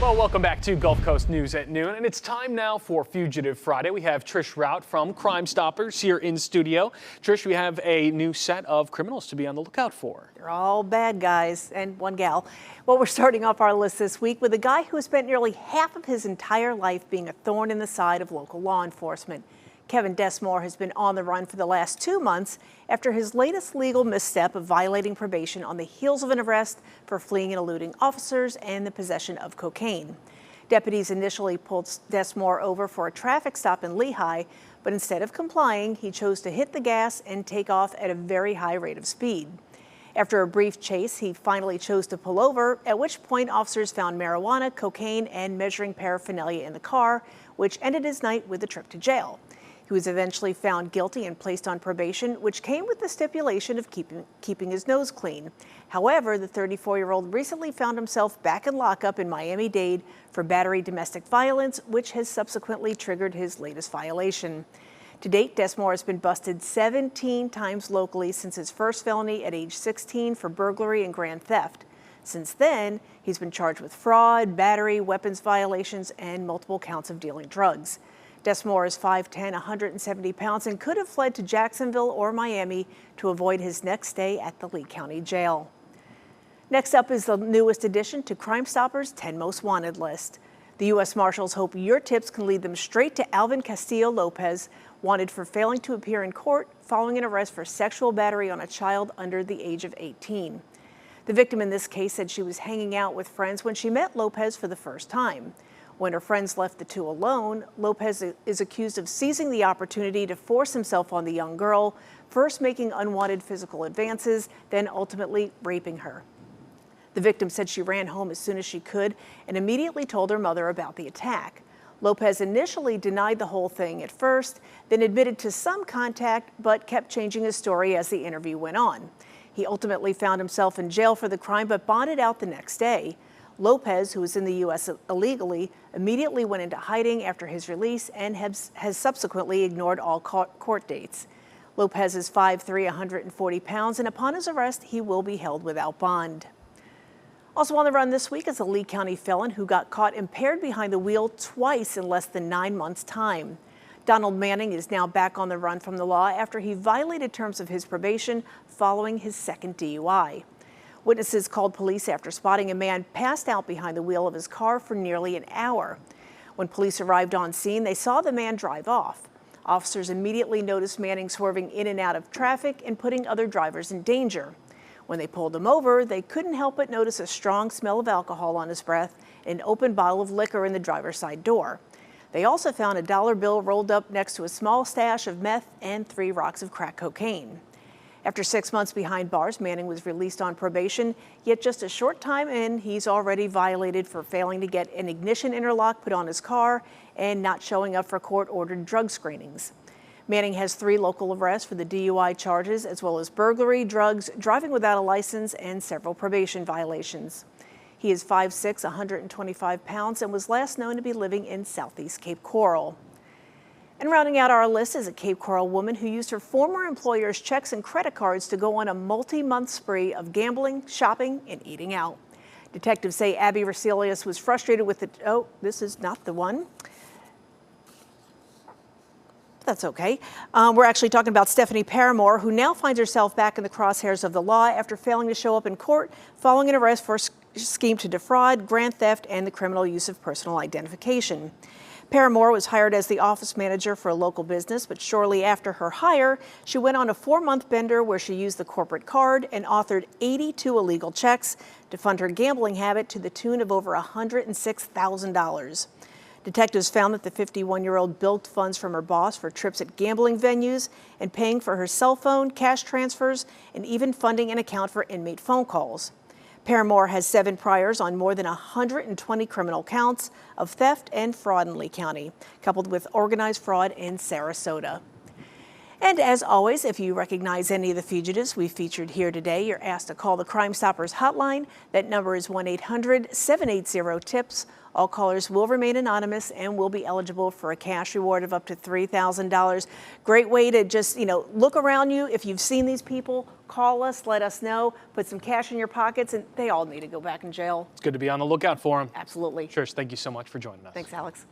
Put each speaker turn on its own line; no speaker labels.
Well, welcome back to Gulf Coast News at noon, and it's time now for Fugitive Friday. We have Trish Rout from Crime Stoppers here in studio. Trish, we have a new set of criminals to be on the lookout for.
They're all bad guys and one gal. Well, we're starting off our list this week with a guy who has spent nearly half of his entire life being a thorn in the side of local law enforcement. Kevin Desmore has been on the run for the last 2 months after his latest legal misstep of violating probation on the heels of an arrest for fleeing and eluding officers and the possession of cocaine. Deputies initially pulled Desmore over for a traffic stop in Lehigh, but instead of complying, he chose to hit the gas and take off at a very high rate of speed. After a brief chase, he finally chose to pull over, at which point officers found marijuana, cocaine, and measuring paraphernalia in the car, which ended his night with a trip to jail. He was eventually found guilty and placed on probation, which came with the stipulation of keeping his nose clean. However, the 34-year-old recently found himself back in lockup in Miami-Dade for battery domestic violence, which has subsequently triggered his latest violation. To date, Desmore has been busted 17 times locally since his first felony at age 16 for burglary and grand theft. Since then, he's been charged with fraud, battery, weapons violations, and multiple counts of dealing drugs. Desmore is 5'10", 170 pounds, and could have fled to Jacksonville or Miami to avoid his next stay at the Lee County Jail. Next up is the newest addition to Crime Stoppers' 10 Most Wanted list. The U.S. Marshals hope your tips can lead them straight to Alvin Castillo Lopez, wanted for failing to appear in court following an arrest for sexual battery on a child under the age of 18. The victim in this case said she was hanging out with friends when she met Lopez for the first time. When her friends left the two alone, Lopez is accused of seizing the opportunity to force himself on the young girl, first making unwanted physical advances, then ultimately raping her. The victim said she ran home as soon as she could and immediately told her mother about the attack. Lopez initially denied the whole thing at first, then admitted to some contact, but kept changing his story as the interview went on. He ultimately found himself in jail for the crime, but bonded out the next day. Lopez, who was in the U.S. illegally, immediately went into hiding after his release and has subsequently ignored all court dates. Lopez is 5'3", 140 pounds, and upon his arrest, he will be held without bond. Also on the run this week is a Lee County felon who got caught impaired behind the wheel twice in less than 9 months' time. Donald Manning is now back on the run from the law after he violated terms of his probation following his second DUI. Witnesses called police after spotting a man passed out behind the wheel of his car for nearly an hour. When police arrived on scene, they saw the man drive off. Officers immediately noticed Manning swerving in and out of traffic and putting other drivers in danger. When they pulled him over, they couldn't help but notice a strong smell of alcohol on his breath and an open bottle of liquor in the driver's side door. They also found a dollar bill rolled up next to a small stash of meth and 3 rocks of crack cocaine. After 6 months behind bars, Manning was released on probation, yet just a short time in, he's already violated for failing to get an ignition interlock put on his car and not showing up for court-ordered drug screenings. Manning has 3 local arrests for the DUI charges, as well as burglary, drugs, driving without a license, and several probation violations. He is 5'6", 125 pounds, and was last known to be living in Southeast Cape Coral. And rounding out our list is a Cape Coral woman who used her former employer's checks and credit cards to go on a multi-month spree of gambling, shopping, and eating out. Detectives say Abby Raselius was frustrated with this is not the one. That's okay. We're actually talking about Stephanie Paramore, who now finds herself back in the crosshairs of the law after failing to show up in court following an arrest for a scheme to defraud, grand theft, and the criminal use of personal identification. Paramore was hired as the office manager for a local business, but shortly after her hire, she went on a 4-month bender where she used the corporate card and authored 82 illegal checks to fund her gambling habit to the tune of over $106,000. Detectives found that the 51-year-old bilked funds from her boss for trips at gambling venues and paying for her cell phone, cash transfers, and even funding an account for inmate phone calls. Paramore has 7 priors on more than 120 criminal counts of theft and fraud in Lee County, coupled with organized fraud in Sarasota. And as always, if you recognize any of the fugitives we featured here today, you're asked to call the Crime Stoppers hotline. That number is 1-800-780-TIPS. All callers will remain anonymous and will be eligible for a cash reward of up to $3,000. Great way to just, look around you. If you've seen these people, call us, let us know, put some cash in your pockets, and they all need to go back in jail.
It's good to be on the lookout for them.
Absolutely.
Trish, thank you so much for joining us.
Thanks, Alex.